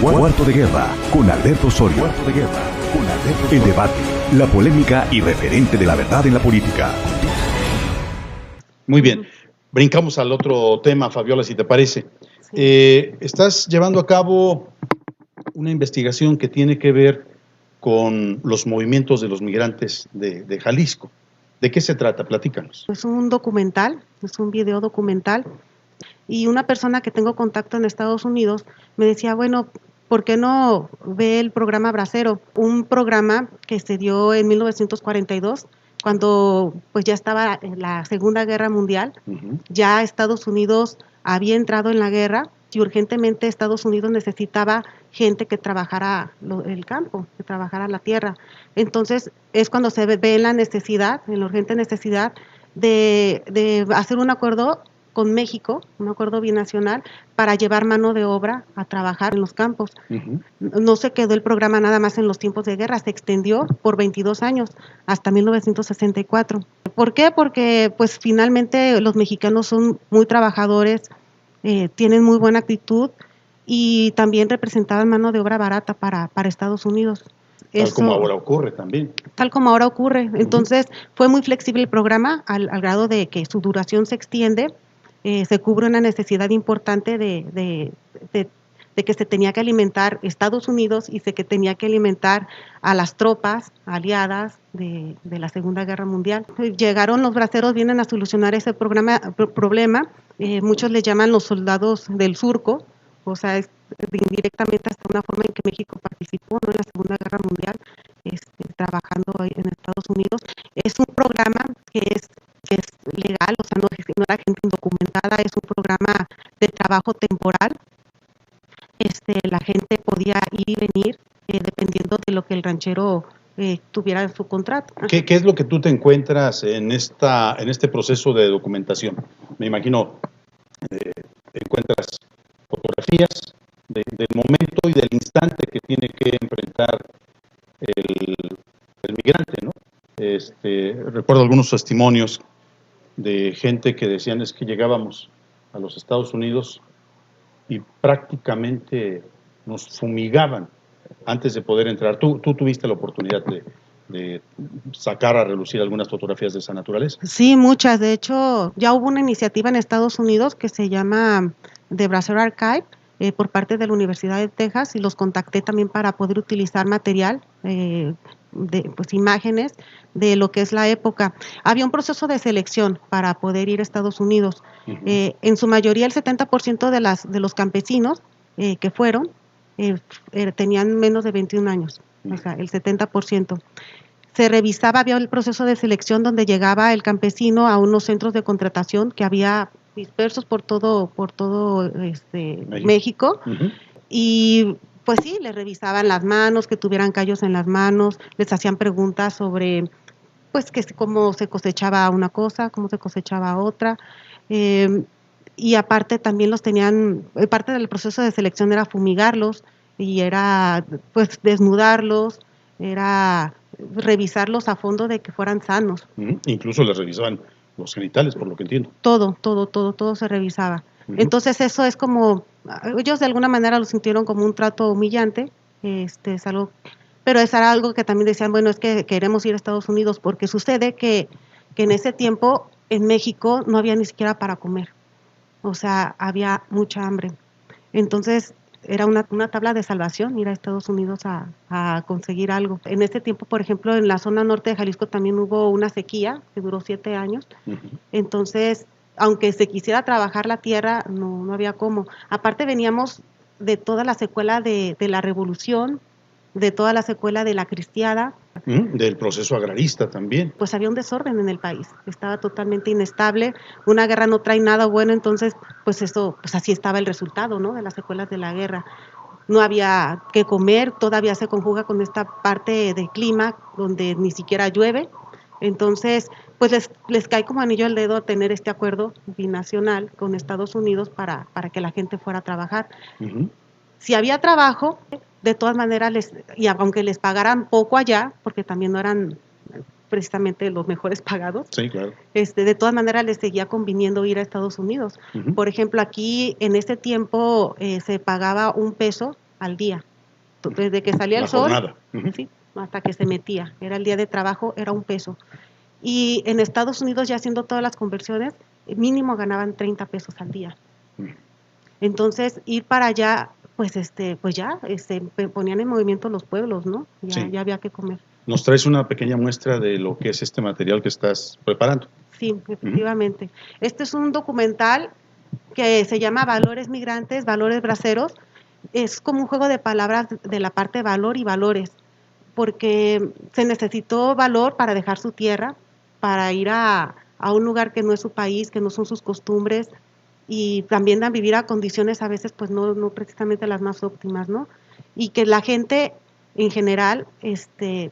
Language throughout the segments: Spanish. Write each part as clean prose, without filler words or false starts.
Cuarto de Guerra con Alberto Osorio. El debate, la polémica y referente de la verdad en la política. Muy bien. Brincamos al otro tema, Fabiola, si te parece. Sí. Estás llevando a cabo una investigación que tiene que ver con los movimientos de los migrantes de Jalisco. ¿De qué se trata? Platícanos. Es un documental, es un video documental, y una persona que tengo contacto en Estados Unidos me decía, bueno, ¿por qué no ve el programa Bracero? Un programa que se dio en 1942, cuando pues ya estaba en la Segunda Guerra Mundial. Ya Estados Unidos había entrado en la guerra y urgentemente Estados Unidos necesitaba gente que trabajara el campo, que trabajara la tierra. Entonces es cuando se ve la necesidad, en la urgente necesidad de hacer un acuerdo con México, un acuerdo binacional, para llevar mano de obra a trabajar en los campos. No se quedó el programa nada más en los tiempos de guerra, se extendió por 22 años, hasta 1964. ¿Por qué? Porque pues finalmente los mexicanos son muy trabajadores, tienen muy buena actitud y también representaban mano de obra barata para Estados Unidos. Tal como ahora ocurre también. Tal como ahora ocurre. Entonces fue muy flexible el programa al grado de que su duración se extiende. Se cubre una necesidad importante de que se tenía que alimentar Estados Unidos y que tenía que alimentar a las tropas aliadas de la Segunda Guerra Mundial. Llegaron los braceros, vienen a solucionar ese problema. Muchos le llaman los soldados del surco, o sea, es indirectamente hasta una forma en que México participó, ¿no?, en la Segunda Guerra Mundial, trabajando en Estados Unidos. Es un programa que es legal, o sea, no era gente indocumentada, es un programa de trabajo temporal. La gente podía ir y venir dependiendo de lo que el ranchero tuviera en su contrato. ¿Qué es lo que tú te encuentras en este proceso de documentación? Me imagino, encuentras fotografías del momento y del instante que tiene que enfrentar el migrante, ¿no? Recuerdo algunos testimonios de gente que decían es que llegábamos a los Estados Unidos y prácticamente nos fumigaban antes de poder entrar. ¿Tú tuviste la oportunidad de sacar a relucir algunas fotografías de esa naturaleza? Sí, muchas. De hecho, ya hubo una iniciativa en Estados Unidos que se llama The Bracero Archive, por parte de la Universidad de Texas, y los contacté también para poder utilizar material, pues imágenes de lo que es la época. Había un proceso de selección para poder ir a Estados Unidos. En su mayoría, el 70% de los campesinos que fueron tenían menos de 21 años, o sea, el 70%. Se revisaba, había el proceso de selección donde llegaba el campesino a unos centros de contratación que había dispersos por todo México. Y pues sí, les revisaban las manos, que tuvieran callos en las manos, les hacían preguntas sobre pues que cómo se cosechaba una cosa, cómo se cosechaba otra, y aparte también los tenían, parte del proceso de selección era fumigarlos y era pues desnudarlos, era revisarlos a fondo de que fueran sanos. Incluso les revisaban los genitales, por lo que entiendo. Todo se revisaba. Entonces eso es como, ellos de alguna manera lo sintieron como un trato humillante, es algo, pero es algo que también decían, bueno, es que queremos ir a Estados Unidos, porque sucede que en ese tiempo en México no había ni siquiera para comer, o sea, había mucha hambre. Entonces era una tabla de salvación ir a Estados Unidos a conseguir algo. En ese tiempo, por ejemplo, en la zona norte de Jalisco también hubo una sequía que duró 7 años. Entonces, aunque se quisiera trabajar la tierra, no había cómo. Aparte veníamos de toda la secuela de la revolución, de toda la secuela de la cristiada. Del proceso agrarista también. Pues había un desorden en el país, estaba totalmente inestable, una guerra no trae nada bueno, entonces pues eso, pues así estaba el resultado, ¿no?, de las secuelas de la guerra. No había que comer, todavía se conjuga con esta parte del clima donde ni siquiera llueve. Entonces pues les cae como anillo al dedo tener este acuerdo binacional con Estados Unidos para que la gente fuera a trabajar. Si había trabajo, de todas maneras, y aunque les pagaran poco allá, porque también no eran precisamente los mejores pagados, sí, claro, de todas maneras les seguía conviniendo ir a Estados Unidos. Por ejemplo, aquí en ese tiempo se pagaba $1 al día. Desde que salía La el sol, jornada. sí, hasta que se metía. Era el día de trabajo, era $1. Y en Estados Unidos, ya haciendo todas las conversiones, mínimo ganaban 30 pesos al día. Entonces, ir para allá, pues ya ponían en movimiento los pueblos, ¿no? Ya había que comer. Nos traes una pequeña muestra de lo que es este material que estás preparando. Sí, efectivamente. Este es un documental que se llama Valores Migrantes, Valores Braceros. Es como un juego de palabras de la parte valor y valores, porque se necesitó valor para dejar su tierra, para ir a un lugar que no es su país, que no son sus costumbres, y también a vivir a condiciones a veces pues no precisamente las más óptimas, ¿no? Y que la gente en general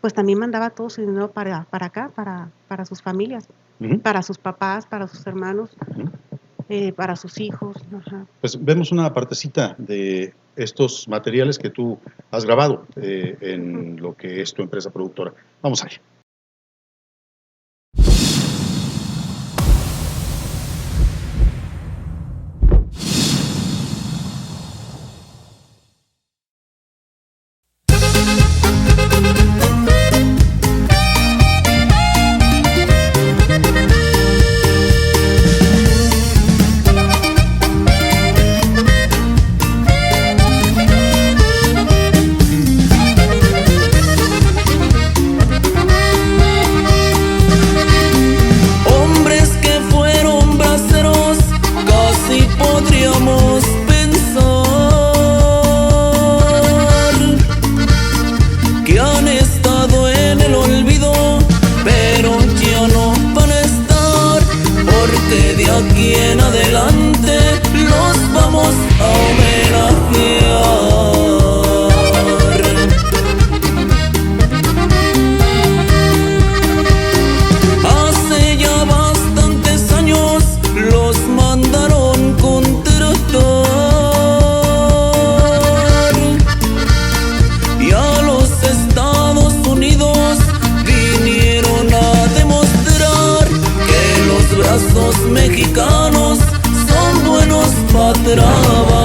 pues también mandaba todo su dinero para acá, para sus familias, para sus papás, para sus hermanos, para sus hijos. Ajá. Pues vemos una partecita de estos materiales que tú has grabado en lo que es tu empresa productora. Vamos allá. aquí en adelante los vamos a homenajear. Hace ya bastantes años los mandaron contratar y a los Estados Unidos vinieron a demostrar que los brazos mexicanos son buenos para trabajar.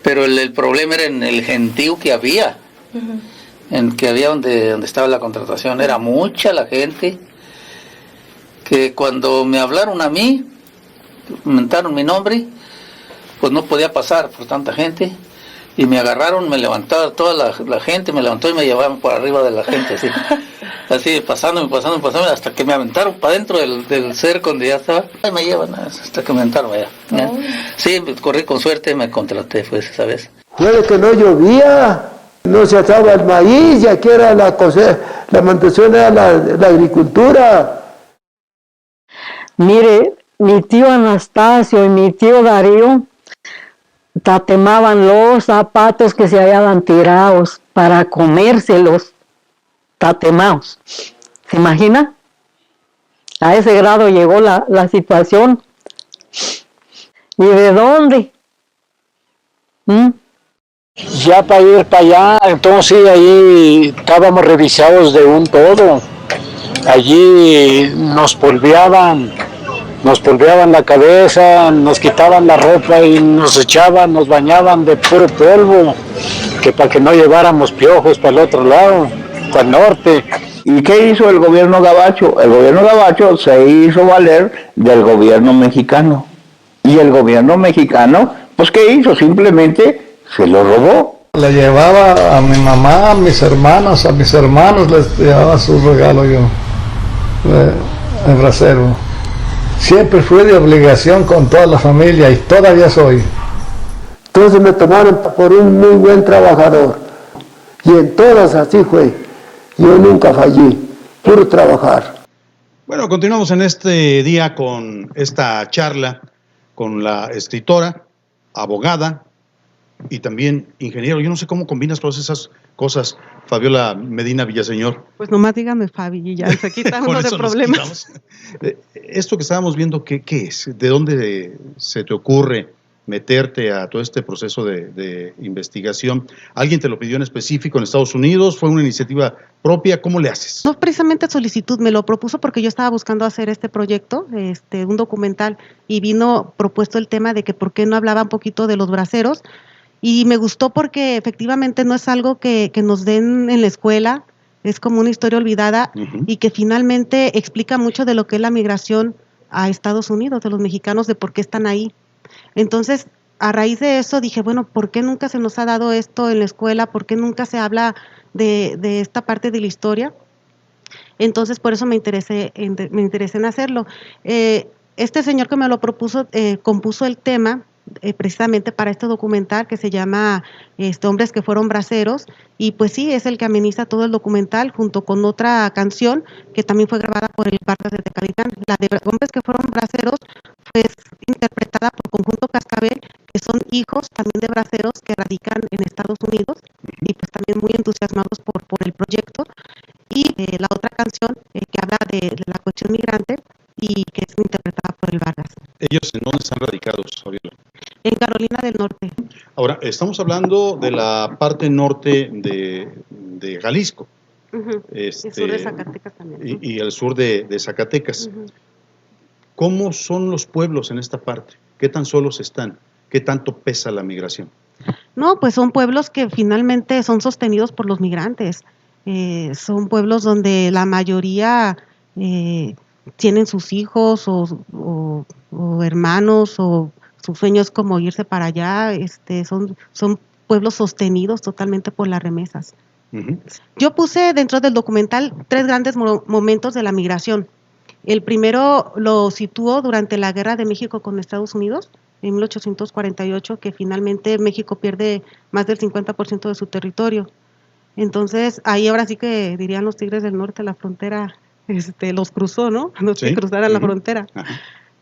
Pero el problema era en el gentío que había, en que había donde estaba la contratación. Era mucha la gente, que cuando me hablaron a mí, comentaron mi nombre, pues no podía pasar por tanta gente, y me agarraron, me levantaron, toda la gente me levantó y me llevaban por arriba de la gente, así pasándome, hasta que me aventaron para dentro del cerco donde ya estaba. Ahí me llevan hasta que me aventaron allá. Oh. Sí, corrí con suerte, me contraté, pues, esa vez. Fue que no llovía, no se asaba el maíz, ya que era la cosecha, la mantención era la agricultura. Mire, mi tío Anastasio y mi tío Darío tatemaban los zapatos que se hallaban tirados para comérselos, tatemados. ¿Se imagina? A ese grado llegó la situación. ¿Y de dónde? Ya para ir para allá, entonces ahí estábamos revisados de un todo. Allí nos polveaban la cabeza, nos quitaban la ropa y nos echaban, nos bañaban de puro polvo, que para que no lleváramos piojos para el otro lado, para el norte. ¿Y qué hizo el gobierno gabacho? El gobierno gabacho se hizo valer del gobierno mexicano. Y el gobierno mexicano, pues ¿qué hizo? Simplemente se lo robó. Le llevaba a mi mamá, a mis hermanos, les llevaba su regalo yo, el bracero. Siempre fui de obligación con toda la familia y todavía soy. Entonces me tomaron por un muy buen trabajador. Y en todas así fue. Yo nunca fallé, puro trabajar. Bueno, continuamos en este día con esta charla con la escritora, abogada y también ingeniero. Yo no sé cómo combinas todas esas cosas, Fabiola Medina Villaseñor. Pues nomás dígame Fabi y ya se quita uno de problemas. Esto que estábamos viendo, ¿qué es? ¿De dónde se te ocurre meterte a todo este proceso de investigación? ¿Alguien te lo pidió en específico en Estados Unidos? ¿Fue una iniciativa propia? ¿Cómo le haces? No precisamente solicitud, me lo propuso porque yo estaba buscando hacer este proyecto, un documental, y vino propuesto el tema de que por qué no hablaba un poquito de los braceros, y me gustó porque efectivamente no es algo que nos den en la escuela, es como una historia olvidada y que finalmente explica mucho de lo que es la migración a Estados Unidos, de los mexicanos, de por qué están ahí. Entonces, a raíz de eso dije, bueno, ¿por qué nunca se nos ha dado esto en la escuela? ¿Por qué nunca se habla de esta parte de la historia? Entonces, por eso me interesé en hacerlo. Este señor que me lo propuso compuso el tema precisamente para este documental que se llama Hombres que fueron braceros, y pues sí, es el que ameniza todo el documental junto con otra canción que también fue grabada por el Vargas de Tecalitlán. La de Hombres que fueron braceros fue interpretada por Conjunto Cascabel, que son hijos también de braceros que radican en Estados Unidos y pues también muy entusiasmados por el proyecto. Y la otra canción que habla de la cuestión migrante y que es interpretada por el Vargas. ¿Ellos en dónde están radicados, Fabiola? En Carolina del Norte. Ahora, estamos hablando de la parte norte de Jalisco. El sur de Zacatecas también. Y el sur de Zacatecas. ¿Cómo son los pueblos en esta parte? ¿Qué tan solos están? ¿Qué tanto pesa la migración? No, pues son pueblos que finalmente son sostenidos por los migrantes. Son pueblos donde la mayoría tienen sus hijos o hermanos, o su sueño es como irse para allá. Son pueblos sostenidos totalmente por las remesas. Yo puse dentro del documental 3 grandes momentos de la migración. El primero lo situó durante la Guerra de México con Estados Unidos, en 1848, que finalmente México pierde más del 50% de su territorio. Entonces, ahí ahora sí que dirían los Tigres del Norte, la frontera los cruzó, ¿no? No se cruzaran la frontera.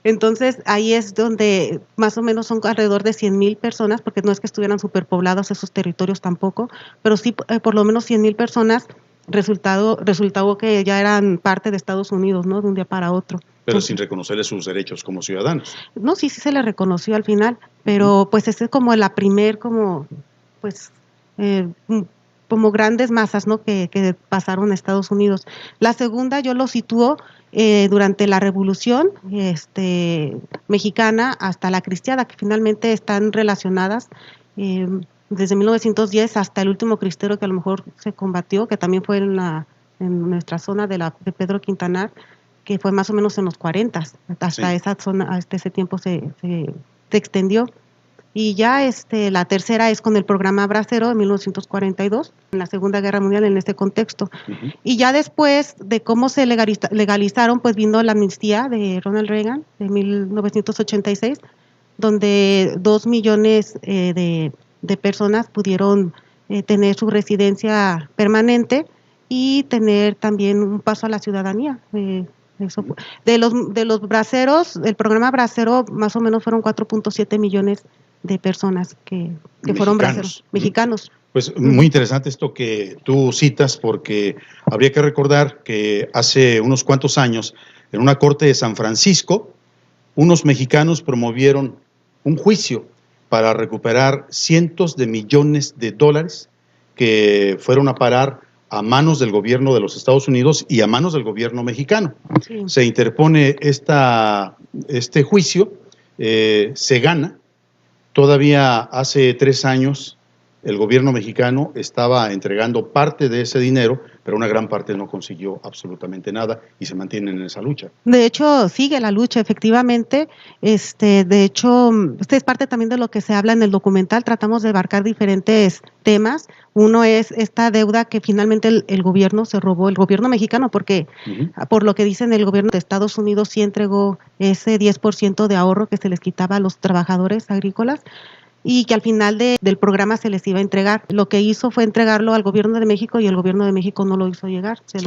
Entonces, ahí es donde más o menos son alrededor de 100,000 personas, porque no es que estuvieran superpoblados esos territorios tampoco, pero sí por lo menos 100,000 personas, resultado que ya eran parte de Estados Unidos, ¿no? De un día para otro. Pero sin reconocerles sus derechos como ciudadanos. No, sí se les reconoció al final, pero pues ese es como la primer, como grandes masas, ¿no? que pasaron a Estados Unidos. La segunda yo lo sitúo durante la Revolución mexicana hasta la cristiada, que finalmente están relacionadas desde 1910 hasta el último cristero que a lo mejor se combatió, que también fue en nuestra zona de Pedro Quintanar, que fue más o menos en los 40, hasta esa zona, hasta ese tiempo se extendió. Y ya la tercera es con el programa Bracero de 1942, en la Segunda Guerra Mundial, en este contexto. Y ya después de cómo se legalizaron, pues vino la amnistía de Ronald Reagan de 1986, donde 2 millones de personas pudieron tener su residencia permanente y tener también un paso a la ciudadanía. De los braceros, el programa Bracero más o menos fueron 4.7 millones de personas que fueron braceros mexicanos. Pues muy interesante esto que tú citas, porque habría que recordar que hace unos cuantos años, en una corte de San Francisco, unos mexicanos promovieron un juicio para recuperar cientos de millones de dólares que fueron a parar a manos del gobierno de los Estados Unidos y a manos del gobierno mexicano. Se interpone este juicio, se gana. Todavía hace 3 años el gobierno mexicano estaba entregando parte de ese dinero, pero una gran parte no consiguió absolutamente nada y se mantienen en esa lucha. De hecho, sigue la lucha, efectivamente. De hecho, es parte también de lo que se habla en el documental. Tratamos de abarcar diferentes temas. Uno es esta deuda que finalmente el gobierno se robó, el gobierno mexicano, porque por lo que dicen el gobierno de Estados Unidos sí entregó ese 10% de ahorro que se les quitaba a los trabajadores agrícolas, y que al final del programa se les iba a entregar. Lo que hizo fue entregarlo al gobierno de México y el gobierno de México no lo hizo llegar, se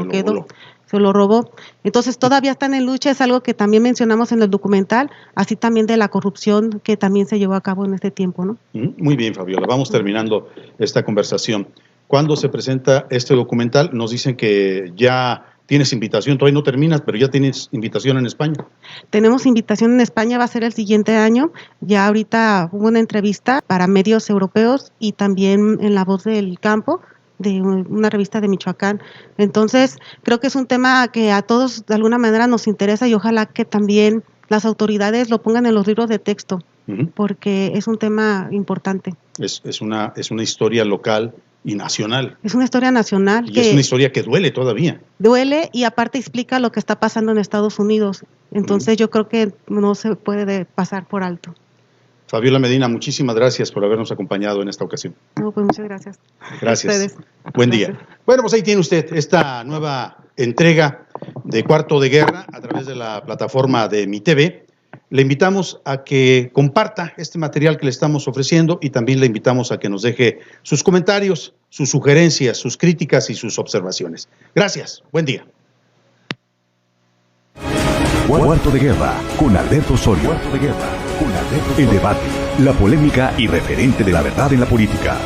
lo robó. Entonces todavía están en lucha, es algo que también mencionamos en el documental, así también de la corrupción que también se llevó a cabo en este tiempo, ¿no? Muy bien, Fabiola, vamos terminando esta conversación. ¿Cuándo se presenta este documental? Nos dicen que ya tienes invitación, todavía no terminas, pero ya tienes invitación en España. Tenemos invitación en España, va a ser el siguiente año. Ya ahorita hubo una entrevista para medios europeos y también en La Voz del Campo, de una revista de Michoacán. Entonces, creo que es un tema que a todos de alguna manera nos interesa y ojalá que también las autoridades lo pongan en los libros de texto, porque es un tema importante. Es una historia local y nacional. Es una historia nacional. Y es una historia que duele todavía. Duele y aparte explica lo que está pasando en Estados Unidos. Entonces yo creo que no se puede pasar por alto. Fabiola Medina, muchísimas gracias por habernos acompañado en esta ocasión. No, pues muchas gracias. Gracias. A ustedes. Buen Gracias. día. Bueno, pues ahí tiene usted esta nueva entrega de Cuarto de Guerra a través de la plataforma de Mi TV. Le invitamos a que comparta este material que le estamos ofreciendo y también le invitamos a que nos deje sus comentarios, sus sugerencias, sus críticas y sus observaciones. Gracias. Buen día. Cuarto de Guerra con Alberto Osorio. Cuarto de Guerra con Alberto Osorio. El debate, la polémica y referente de la verdad en la política.